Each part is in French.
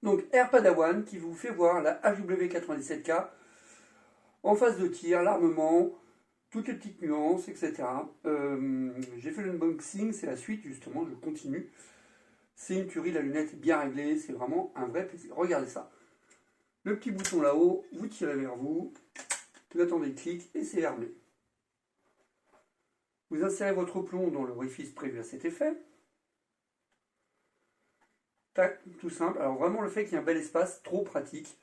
Donc Air Padawan qui vous fait voir la HW97K en phase de tir, l'armement, toutes les petites nuances, etc. J'ai fait l'unboxing, c'est la suite justement, je continue. C'est une tuerie, la lunette est bien réglée, c'est vraiment un vrai plaisir. Regardez ça. Le petit bouton là-haut, vous tirez vers vous, vous attendez le clic et c'est armé. Vous insérez votre plomb dans l'orifice prévu à cet effet. Tac, tout simple. Alors vraiment le fait qu'il y ait un bel espace, trop pratique.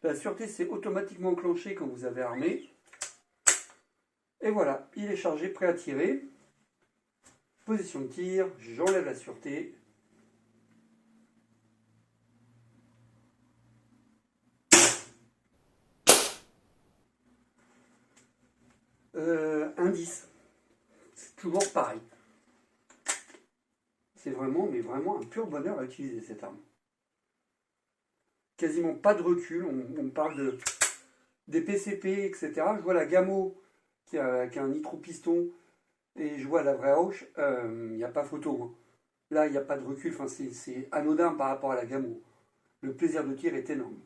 La sûreté s'est automatiquement enclenchée quand vous avez armé. Et voilà, il est chargé, prêt à tirer. Position de tir, j'enlève la sûreté. Indice, c'est toujours pareil. C'est vraiment, mais vraiment un pur bonheur à utiliser cette arme. Quasiment pas de recul, on parle des PCP, etc. Je vois la Gamo qui a un nitro-piston et je vois la vraie Rauch, il n'y a pas photo. Hein. Là, il n'y a pas de recul, enfin, c'est anodin par rapport à la Gamo. Le plaisir de tir est énorme.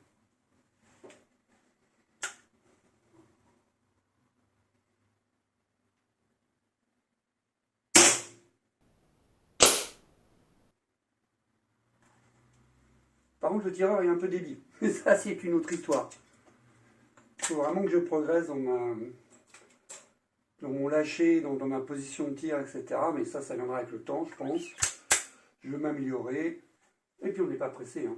Par contre, le tireur est un peu débile. Mais ça, c'est une autre histoire. Il faut vraiment que je progresse dans mon lâcher, dans ma position de tir, etc. Mais ça viendra avec le temps, je pense. Je veux m'améliorer. Et puis, on n'est pas pressé. Hein.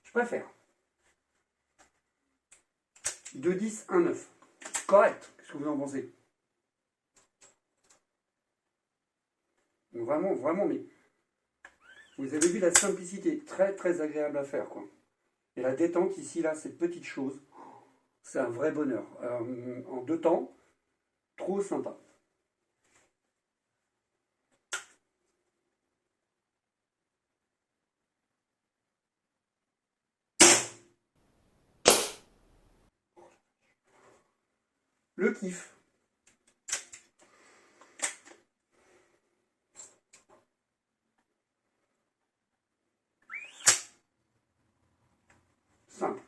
Je préfère. 2-10, 1-9. Correct. Qu'est-ce que vous en pensez? Donc vraiment, vraiment, mais vous avez vu la simplicité, très très agréable à faire, quoi. Et la détente ici, là, cette petite chose, c'est un vrai bonheur. En 2 temps, trop sympa. Le kiff. Simple.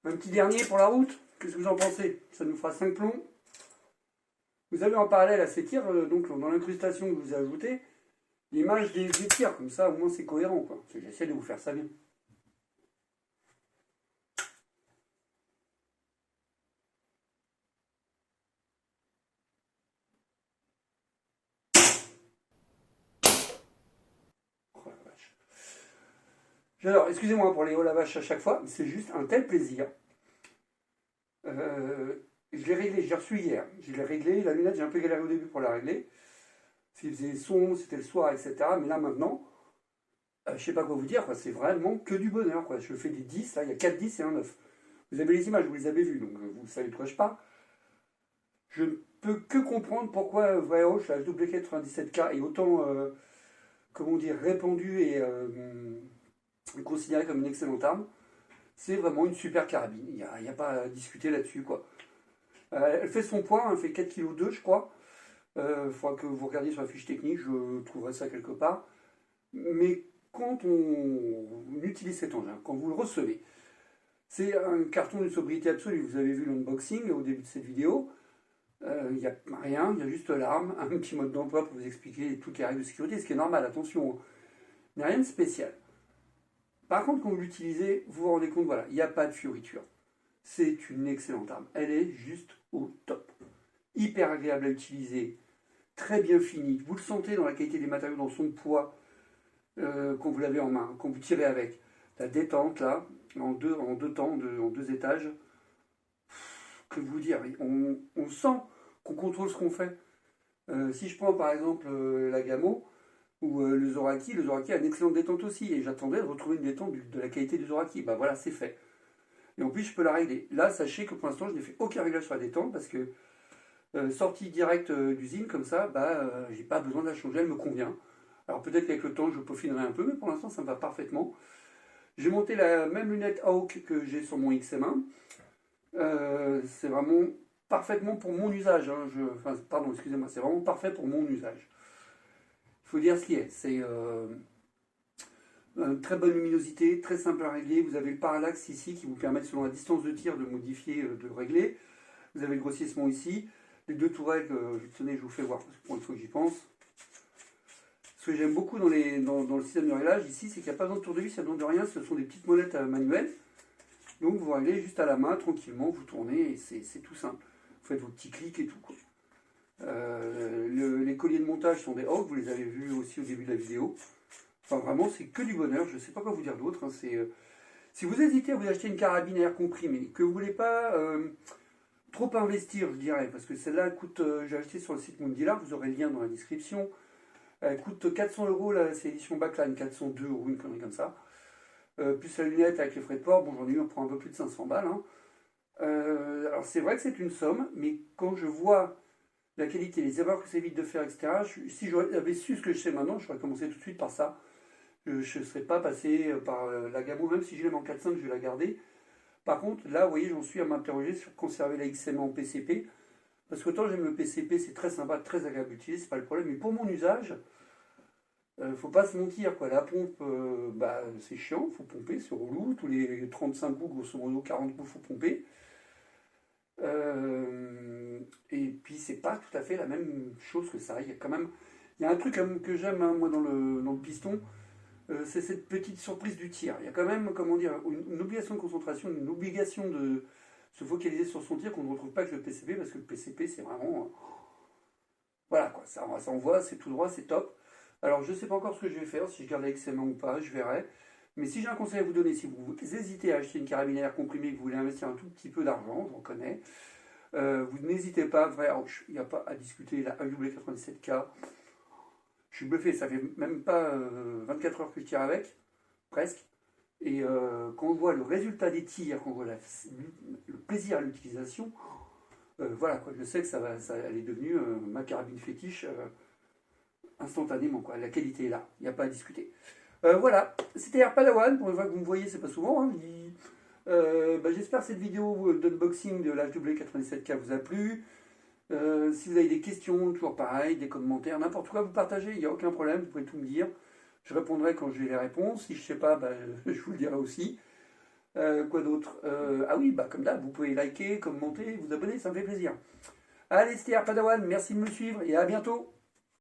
Un petit dernier pour la route. Qu'est-ce que vous en pensez? Ça nous fera 5 plombs. Vous avez en parallèle à ces tirs, donc dans l'incrustation que je vous ai ajouté, l'image des tirs. Comme ça, au moins, c'est cohérent, quoi. J'essaie de vous faire ça bien. Oh la vache. Alors, excusez-moi pour les hauts la vache à chaque fois, mais c'est juste un tel plaisir. Je l'ai réglé, j'ai reçu hier. Je l'ai réglé, la lunette, j'ai un peu galéré au début pour la régler. S'il faisait sombre, c'était le soir, etc. Mais là, maintenant, je ne sais pas quoi vous dire, c'est vraiment que du bonheur, quoi. Je fais des 10, là, il y a 4 10 et un 9. Vous avez les images, vous les avez vues, donc vous savez de quoi je parle. Je ne peux que comprendre pourquoi Vreoch, la W97K, est autant, comment dire, répandue et considérée comme une excellente arme. C'est vraiment une super carabine, il n'y a pas à discuter là-dessus, quoi. Elle fait son poids, elle fait 4,2 kg, je crois. Il faudra que vous regardiez sur la fiche technique, je trouverai ça quelque part. Mais quand on utilise cet engin, quand vous le recevez, c'est un carton d'une sobriété absolue. Vous avez vu l'unboxing au début de cette vidéo. Il n'y a rien, il y a juste l'arme, un petit mode d'emploi pour vous expliquer toutes les règles de sécurité, ce qui est normal, attention, il n'y a rien de spécial. Par contre, quand vous l'utilisez, vous vous rendez compte, voilà, il n'y a pas de fioriture. C'est une excellente arme. Elle est juste au top. Hyper agréable à utiliser, très bien finie. Vous le sentez dans la qualité des matériaux, dans son poids, quand vous l'avez en main, quand vous tirez avec. La détente, là, en deux temps, en 2 étages. Que vous dire, on sent qu'on contrôle ce qu'on fait. Si je prends par exemple la Gamo ou le Zoraki a une excellente détente aussi. Et j'attendais de retrouver une détente de la qualité du Zoraki. Bah voilà, c'est fait. Et en plus, je peux la régler. Là, sachez que pour l'instant, je n'ai fait aucun réglage sur la détente parce que sortie directe d'usine comme ça, j'ai pas besoin de la changer, elle me convient. Alors peut-être qu'avec le temps, je peaufinerai un peu, mais pour l'instant, ça me va parfaitement. J'ai monté la même lunette Hawk que j'ai sur mon XM1. C'est vraiment parfaitement pour mon usage. Hein. Enfin, pardon, excusez-moi, c'est vraiment parfait pour mon usage. Il faut dire ce qui est. C'est une très bonne luminosité, très simple à régler. Vous avez le parallaxe ici qui vous permet, selon la distance de tir, de modifier, de régler. Vous avez le grossissement ici. Les deux tourelles, tenez, je vous fais voir, parce que pour une fois que j'y pense. Ce que j'aime beaucoup dans le système de réglage ici, c'est qu'il n'y a pas besoin de tournevis, il n'y a besoin de rien. Ce sont des petites molettes manuelles. Donc vous réglez juste à la main, tranquillement, vous tournez, et c'est tout simple. Vous faites vos petits clics et tout, quoi. Les colliers de montage sont des Hawk, vous les avez vus aussi au début de la vidéo. Enfin vraiment, c'est que du bonheur, je ne sais pas quoi vous dire d'autre. Hein, si vous hésitez à vous acheter une carabine à air comprimé, que vous ne voulez pas trop investir, je dirais, parce que celle-là coûte, j'ai acheté sur le site Mundila, vous aurez le lien dans la description. Elle coûte 400 €, là, c'est édition Backline, 402 €, une connerie comme ça. Plus la lunette avec les frais de port, bon j'en ai eu, on prend un peu plus de 500 balles. Hein. Alors c'est vrai que c'est une somme, mais quand je vois la qualité, les erreurs que ça évite de faire, etc., si j'avais su ce que je sais maintenant, j'aurais commencé tout de suite par ça. Je ne serais pas passé par la Gamo, même si je l'aime en 4.5, je vais la garder. Par contre, là, vous voyez, j'en suis à m'interroger sur conserver la XM en PCP. Parce qu'autant j'aime le PCP, c'est très sympa, très agréable à utiliser, c'est pas le problème. Mais pour mon usage, faut pas se mentir, quoi. La pompe, c'est chiant, faut pomper, c'est relou. Tous les 35 coups, grosso modo, 40 coups, faut pomper. Et puis c'est pas tout à fait la même chose que ça. Il y a quand même, il y a un truc que j'aime, hein, moi, dans le piston, c'est cette petite surprise du tir. Il y a quand même, comment dire, une obligation de concentration, une obligation de se focaliser sur son tir qu'on ne retrouve pas avec le PCP, parce que le PCP, c'est vraiment... voilà, quoi, ça envoie, c'est tout droit, c'est top. Alors, je ne sais pas encore ce que je vais faire, si je garde la XM1 ou pas, je verrai. Mais si j'ai un conseil à vous donner, si vous hésitez à acheter une carabine à air comprimée, que vous voulez investir un tout petit peu d'argent, j'en connais, vous n'hésitez pas, il n'y a pas à discuter, la AW97K, je suis bluffé, ça fait même pas 24 heures que je tire avec, presque. Et quand on voit le résultat des tirs, quand on voit le plaisir à l'utilisation, voilà, quoi, je sais que elle est devenue ma carabine fétiche instantanément, quoi. La qualité est là, il n'y a pas à discuter. Voilà, c'était Air Padawan, pour une fois que vous me voyez, c'est pas souvent. Hein, j'espère que cette vidéo d'unboxing de la W97K vous a plu. Si vous avez des questions, toujours pareil, des commentaires, n'importe quoi, vous partagez, il n'y a aucun problème, vous pouvez tout me dire. Je répondrai quand j'ai les réponses. Si je ne sais pas, je vous le dirai aussi. Quoi d'autre ah oui, comme d'hab, vous pouvez liker, commenter, vous abonner, ça me fait plaisir. Allez, c'était Air Padawan, merci de me suivre et à bientôt.